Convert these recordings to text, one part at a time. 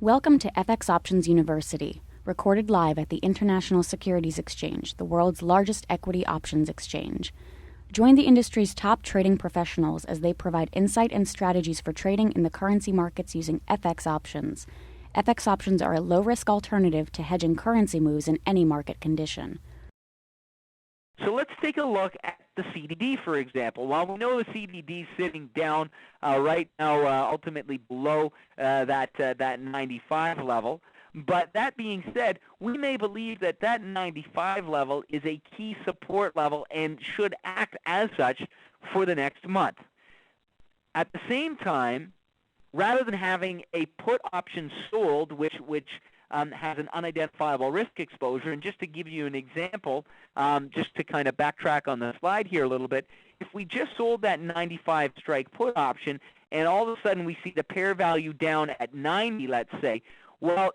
Welcome to FX Options University, recorded live at the International Securities Exchange, the world's largest equity options exchange. Join the industry's top trading professionals as they provide insight and strategies for trading in the currency markets using FX options. FX options are a low-risk alternative to hedging currency moves in any market condition. So let's take a look at the CDD, for example. While we know the CDD is sitting down right now, ultimately below that 95 level, but that being said, we may believe that that 95 level is a key support level and should act as such for the next month. At the same time, rather than having a put option sold, which has an unidentifiable risk exposure, and just to give you an example, just to kind of backtrack on the slide here a little bit, if we just sold that 95 strike put option and all of a sudden we see the pair value down at 90, let's say, well,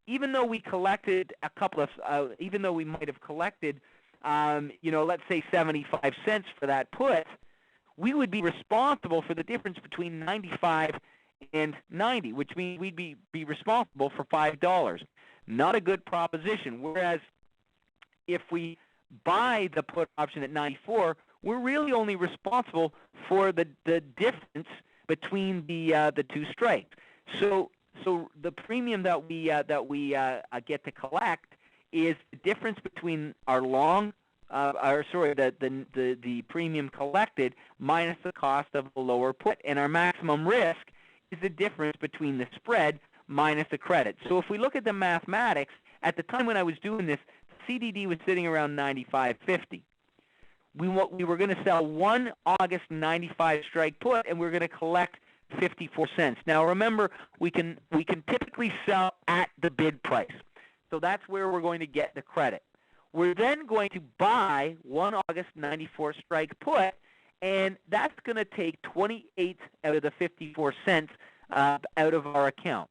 even though we collected a couple of, even though we might have collected, let's say 75 cents for that put, we would be responsible for the difference between 95 and 90, which means we'd be responsible for $5. Not a good proposition. Whereas if we buy the put option at 94, we're really only responsible for the difference between the two strikes. So the premium that we get to collect is the difference between our long, the premium collected minus the cost of the lower put, and our maximum risk is the difference between the spread minus the credit. So if we look at the mathematics, at the time when I was doing this, CDD was sitting around 95.50. We were going to sell one August 95 strike put, and we're going to collect 54 cents. Now remember, we can typically sell at the bid price. So that's where we're going to get the credit. We're then going to buy one August 94 strike put, and that's going to take 28 out of the 54 cents out of our account.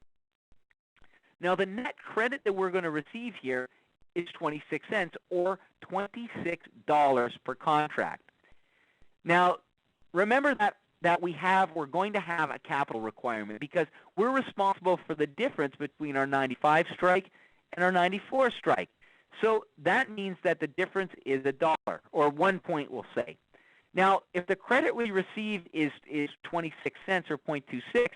Now the net credit that we're going to receive here is 26 cents, or $26 per contract. Now remember that we're going to have a capital requirement because we're responsible for the difference between our 95 strike and our 94 strike. So that means that the difference is $1, or 1 point, we'll say. Now, if the credit we receive is 26 cents or 0.26,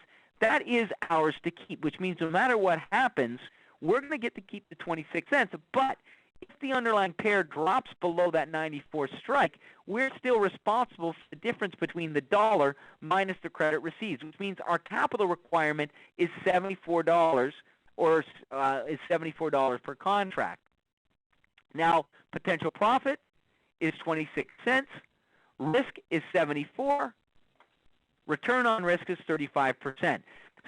that is ours to keep, which means no matter what happens, we're going to get to keep the 26 cents. But if the underlying pair drops below that 94 strike, we're still responsible for the difference between the dollar minus the credit received, which means our capital requirement is $74, or is $74 per contract. Now, potential profit is 26 cents. Risk is 74. Return on risk is 35%.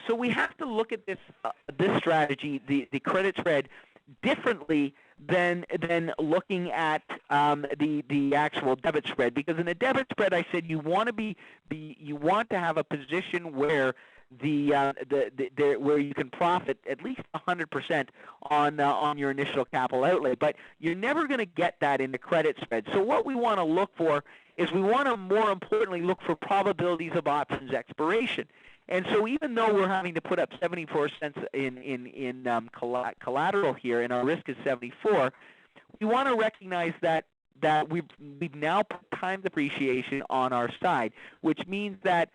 So we have to look at this strategy, the credit spread, differently than looking at the actual debit spread. Because in a debit spread, I said you want to have a position where where you can profit at least 100% on your initial capital outlay, but you're never going to get that in the credit spread. So what we want to look for is we want to, more importantly, look for probabilities of options expiration. And so even though we're having to put up 74 cents in collateral here, and our risk is 74, we want to recognize that we've now put time depreciation on our side, which means that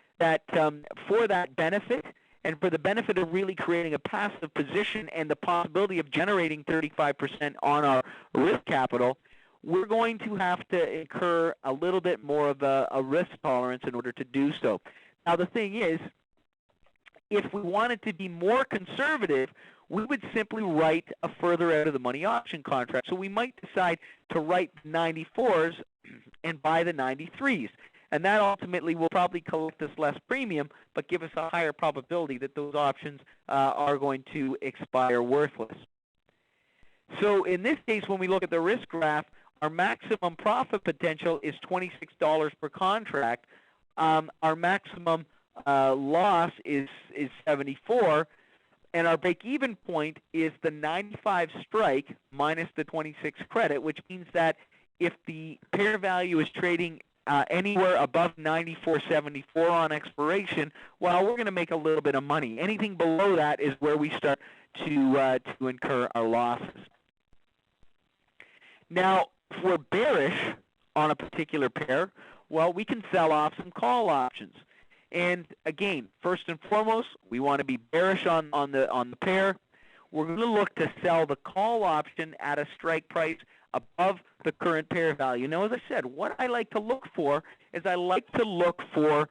for that benefit, and for the benefit of really creating a passive position and the possibility of generating 35% on our risk capital, we're going to have to incur a little bit more of a risk tolerance in order to do so. Now the thing is, if we wanted to be more conservative, we would simply write a further out-of-the-money option contract. So we might decide to write 94s and buy the 93s. And that ultimately will probably collect us less premium, but give us a higher probability that those options are going to expire worthless. So in this case, when we look at the risk graph, our maximum profit potential is $26 per contract. Our maximum loss is 74, and our break-even point is the 95 strike minus the 26 credit, which means that if the pair value is trading anywhere above 94.74 on expiration, well, we're going to make a little bit of money. Anything below that is where we start to incur our losses. Now, if we're bearish on a particular pair, well, we can sell off some call options. And again, first and foremost, we want to be bearish on the pair. We're going to look to sell the call option at a strike price above the current pair value. Now, as I said, what I like to look for is I like to look for,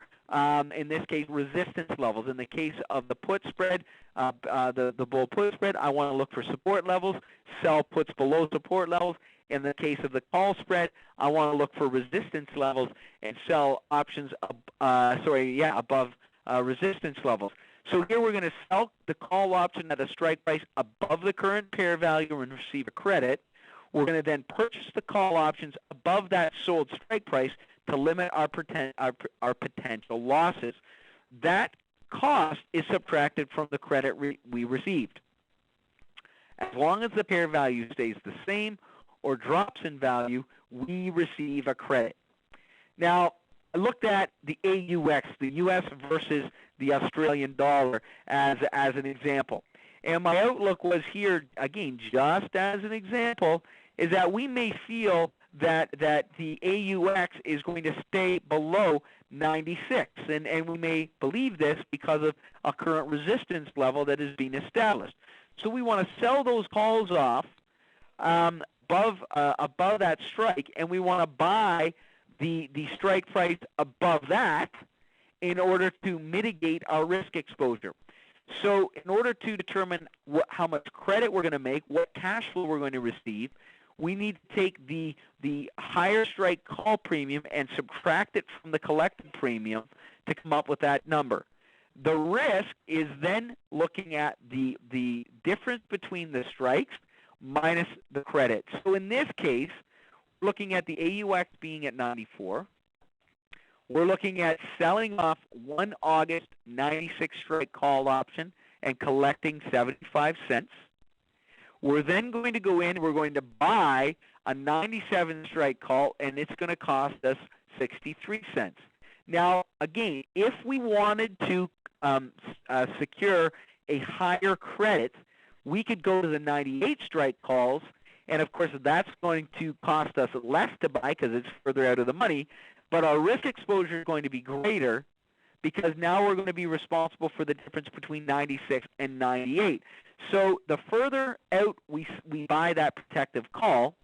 in this case, resistance levels. In the case of the put spread, the bull put spread, I want to look for support levels, sell puts below support levels. In the case of the call spread, I want to look for resistance levels and sell options above resistance levels. So here we're going to sell the call option at a strike price above the current pair value and receive a credit. We're going to then purchase the call options above that sold strike price to limit our potential losses. That cost is subtracted from the credit we received. As long as the pair value stays the same or drops in value, we receive a credit. Now, I looked at the AUX, the U.S. versus the Australian dollar, as an example. And my outlook was here, again, just as an example, is that we may feel that the AUX is going to stay below 96. And we may believe this because of a current resistance level that is being established. So we want to sell those calls off above that strike, and we want to buy the strike price above that in order to mitigate our risk exposure. So in order to determine how much credit we're going to make, what cash flow we're going to receive, we need to take the higher strike call premium and subtract it from the collected premium to come up with that number. The risk is then looking at the difference between the strikes minus the credit. So in this case, looking at the AUX being at 94, we're looking at selling off 1 August 96 strike call option and collecting 75 cents. We're then going to go in, we're going to buy a 97 strike call, and it's going to cost us 63 cents. Now, again, if we wanted to secure a higher credit, we could go to the 98 strike calls, and of course that's going to cost us less to buy because it's further out of the money, but our risk exposure is going to be greater because now we're going to be responsible for the difference between 96 and 98. So the further out we buy that protective call,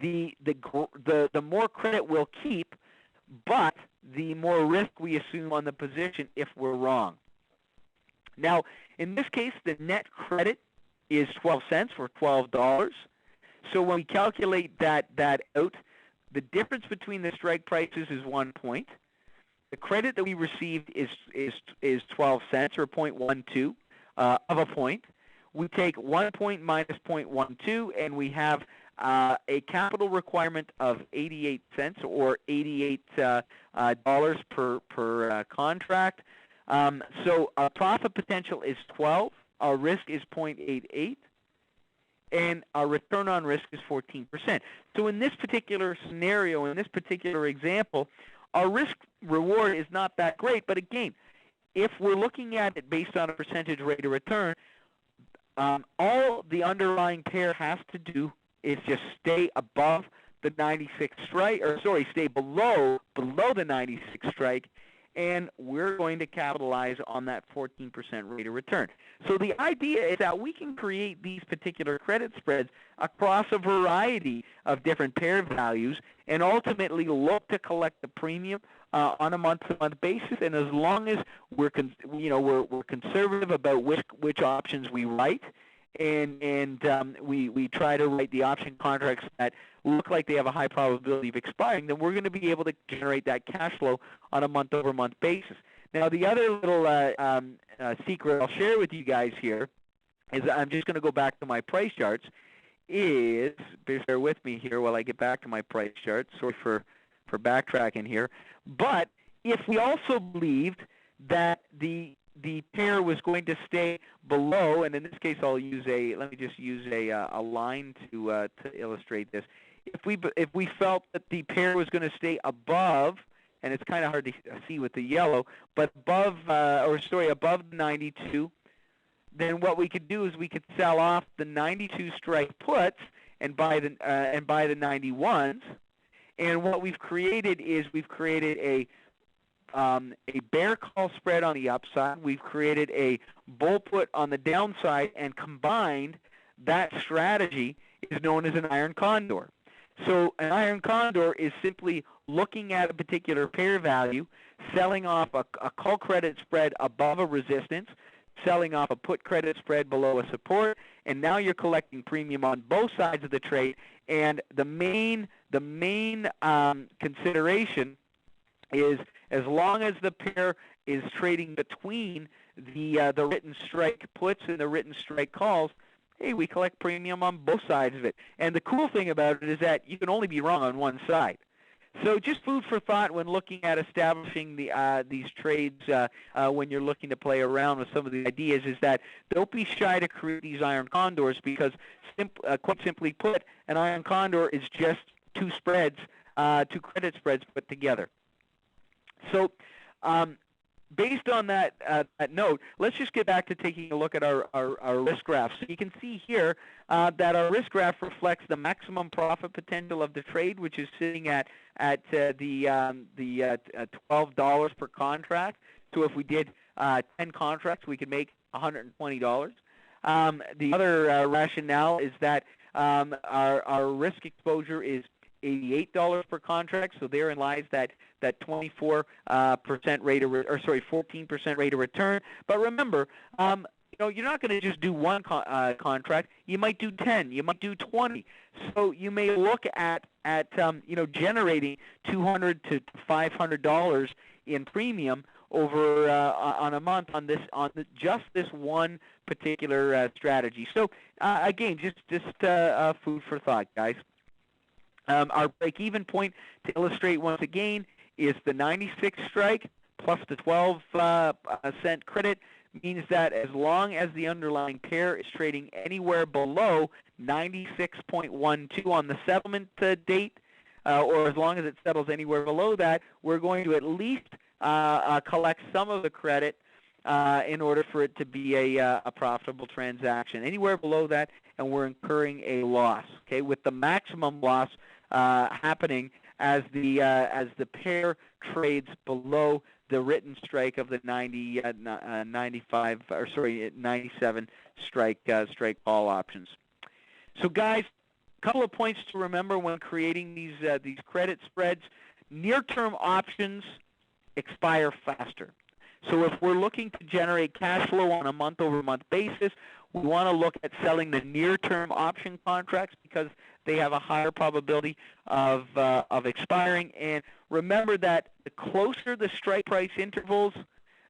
the more credit we'll keep, but the more risk we assume on the position if we're wrong. Now, in this case, the net credit is 12 cents for $12. So when we calculate that out, the difference between the strike prices is 1 point. The credit that we received is 12 cents or 0.12 of a point. We take 1 point minus 0.12, and we have a capital requirement of 88 cents or $88 per contract. So our profit potential is 12. Our risk is 0.88. And our return on risk is 14%. So in this particular scenario, in this particular example, our risk reward is not that great. But again, if we're looking at it based on a percentage rate of return, all the underlying pair has to do is just stay above the 96 strike, or sorry, stay below the 96 strike, and we're going to capitalize on that 14% rate of return. So the idea is that we can create these particular credit spreads across a variety of different pair values and ultimately look to collect the premium on a month-to-month basis. And as long as we're conservative about which options we write, and we try to write the option contracts that look like they have a high probability of expiring, then we're going to be able to generate that cash flow on a month-over-month basis. Now, the other little secret I'll share with you guys here is I'm just going to go back to my price charts. Bear with me here while I get back to my price charts. Sorry for backtracking here. But if we also believed that the pair was going to stay below, and in this case I'll use let me just use a line to illustrate this. if we felt that the pair was going to stay above, and it's kind of hard to see with the yellow, but above above 92, then what we could do is we could sell off the 92 strike puts and buy the 91s. And what we've created is a bear call spread on the upside. We've created a bull put on the downside, and combined, that strategy is known as an iron condor. So an iron condor is simply looking at a particular pair value, selling off a call credit spread above a resistance, selling off a put credit spread below a support, and now you're collecting premium on both sides of the trade. And the main consideration is, as long as the pair is trading between the written strike puts and the written strike calls, hey, we collect premium on both sides of it. And the cool thing about it is that you can only be wrong on one side. So just food for thought when looking at establishing these trades when you're looking to play around with some of the ideas, is that don't be shy to create these iron condors, because quite simply put, an iron condor is just two credit spreads put together. So based on that note, let's just get back to taking a look at our risk graph. So you can see here that our risk graph reflects the maximum profit potential of the trade, which is sitting at $12 per contract. So if we did 10 contracts, we could make $120. The other rationale is that our risk exposure is $88 per contract, so therein lies that 14% rate of return. But remember, you're not going to just do one contract. You might do 10. You might do 20. So you may look at generating $200 to $500 in premium over on a month on just this one particular strategy. So again, just food for thought, guys. Our break-even point, to illustrate once again, is the 96 strike plus the 12-cent credit. Means that as long as the underlying pair is trading anywhere below 96.12 on the settlement date, or as long as it settles anywhere below that, we're going to at least collect some of the credit in order for it to be a profitable transaction. Anywhere below that, and we're incurring a loss. Okay, with the maximum loss happening as the pair trades below the written strike of the 97 strike call options. So guys, a couple of points to remember when creating these credit spreads. Near-term options expire faster. So if we're looking to generate cash flow on a month-over-month basis, we want to look at selling the near-term option contracts because they have a higher probability of expiring. And remember that the closer the strike price intervals,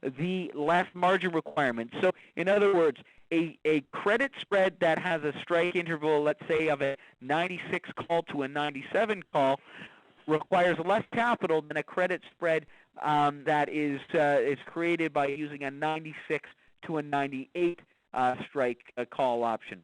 the less margin requirement. So in other words, a credit spread that has a strike interval, let's say, of a 96 call to a 97 call, requires less capital than a credit spread that is created by using a 96 to a 98 strike call option.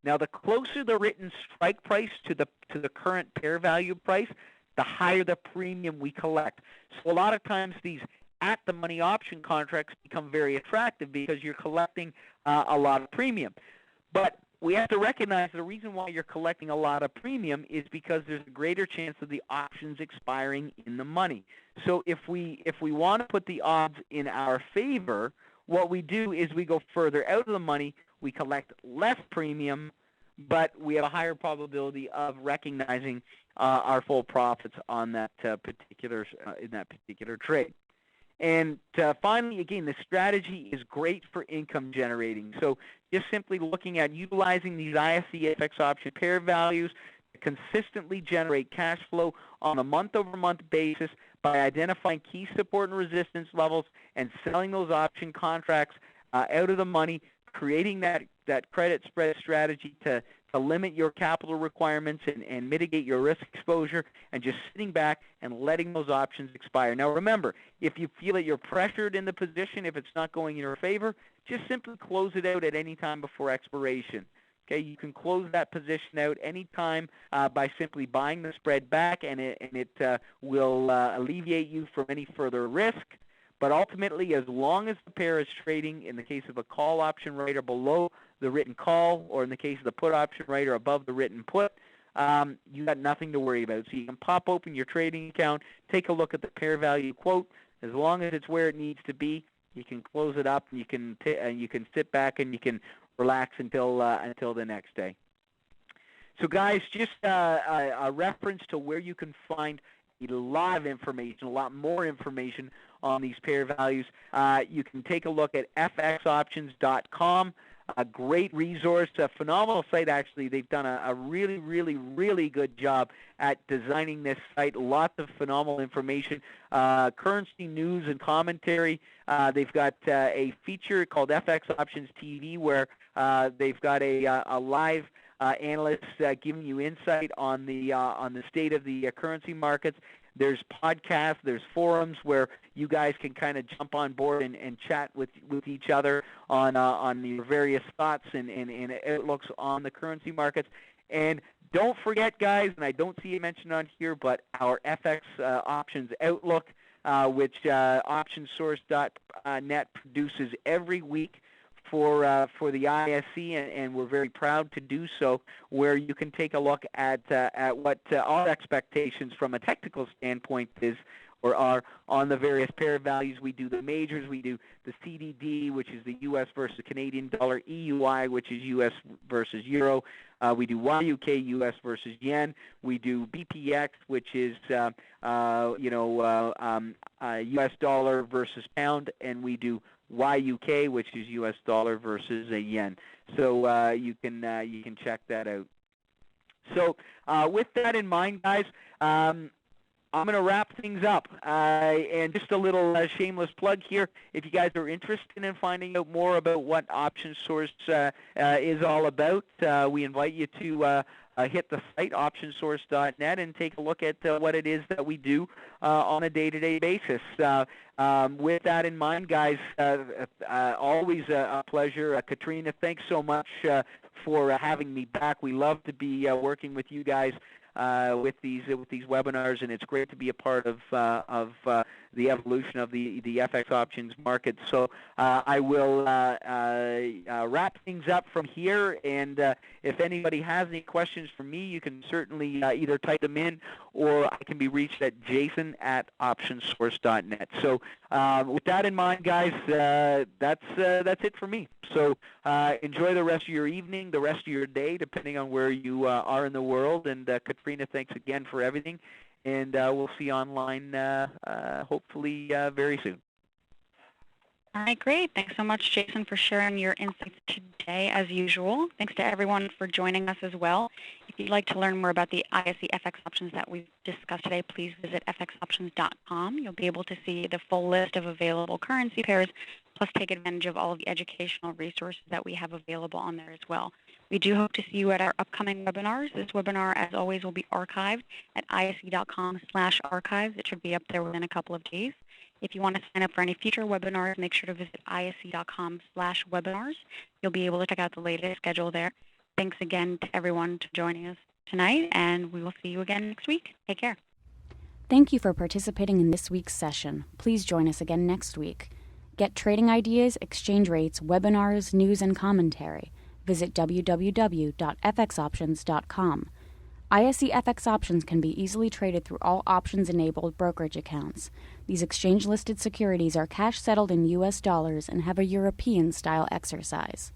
Now, the closer the written strike price to the current pair value price, the higher the premium we collect. So a lot of times these at-the-money option contracts become very attractive because you're collecting a lot of premium. But we have to recognize the reason why you're collecting a lot of premium is because there's a greater chance of the options expiring in the money. So if we want to put the odds in our favor, what we do is we go further out of the money, we collect less premium, but we have a higher probability of recognizing our full profits on that particular trade. And finally, again, the strategy is great for income generating. So just simply looking at utilizing these ISE FX option pair values to consistently generate cash flow on a month-over-month basis by identifying key support and resistance levels and selling those option contracts out of the money, creating that credit spread strategy to limit your capital requirements and mitigate your risk exposure, and just sitting back and letting those options expire. Now remember, if you feel that you're pressured in the position, if it's not going in your favor, just simply close it out at any time before expiration. Okay, you can close that position out anytime by simply buying the spread back, and it will alleviate you from any further risk. But ultimately, as long as the pair is trading, in the case of a call option right or below the written call, or in the case of the put option right or above the written put, you got nothing to worry about. So you can pop open your trading account, take a look at the pair value quote. As long as it's where it needs to be, you can close it up, and you can sit back and you can relax until the next day. So guys, just a reference to where you can find a lot of information, a lot more information on these pair values. You can take a look at fxoptions.com. A great resource, a phenomenal site actually. They've done a really, really, really good job at designing this site. Lots of phenomenal information, currency news and commentary. They've got a feature called FX Options TV where they've got a live analyst giving you insight on the state of the currency markets. There's podcasts, there's forums where you guys can kind of jump on board and chat with each other on your various thoughts and outlooks on the currency markets. And don't forget, guys, and I don't see it mentioned on here, but our FX Options Outlook, which optionsource.net produces every week for the ISE, and we're very proud to do so, where you can take a look at what our expectations from a technical standpoint is or are on the various pair values. We do the majors, we do the CDD, which is the U.S. versus Canadian dollar, EUI, which is U.S. versus euro. We do YUK, U.S. versus yen. We do BPX, which is U.S. dollar versus pound, and we do YUK, which is U.S. dollar versus a yen. So you can check that out. So with that in mind, guys, I'm going to wrap things up. And just a little shameless plug here. If you guys are interested in finding out more about what Option Source is all about, we invite you to hit the site, optionsource.net, and take a look at what it is that we do on a day-to-day basis. With that in mind, guys, always a pleasure. Katrina, thanks so much for having me back. We love to be working with you guys with these webinars, and it's great to be a part of the evolution of the FX options market. So I will wrap things up from here, and if anybody has any questions for me, you can certainly either type them in, or I can be reached at jason@optionsource.net. So with that in mind, guys, that's it for me. So enjoy the rest of your evening, the rest of your day, depending on where you are in the world. And Katrina, thanks again for everything. And we'll see you online hopefully very soon. All right, great. Thanks so much, Jason, for sharing your insights today, as usual. Thanks to everyone for joining us as well. If you'd like to learn more about the ISE FX options that we've discussed today, please visit fxoptions.com. You'll be able to see the full list of available currency pairs, plus take advantage of all of the educational resources that we have available on there as well. We do hope to see you at our upcoming webinars. This webinar, as always, will be archived at ise.com/archives. It should be up there within a couple of days. If you want to sign up for any future webinars, make sure to visit ise.com/webinars. You'll be able to check out the latest schedule there. Thanks again to everyone for joining us tonight, and we will see you again next week. Take care. Thank you for participating in this week's session. Please join us again next week. Get trading ideas, exchange rates, webinars, news, and commentary. Visit www.fxoptions.com. ISE FX options can be easily traded through all options-enabled brokerage accounts. These exchange-listed securities are cash-settled in U.S. dollars and have a European-style exercise.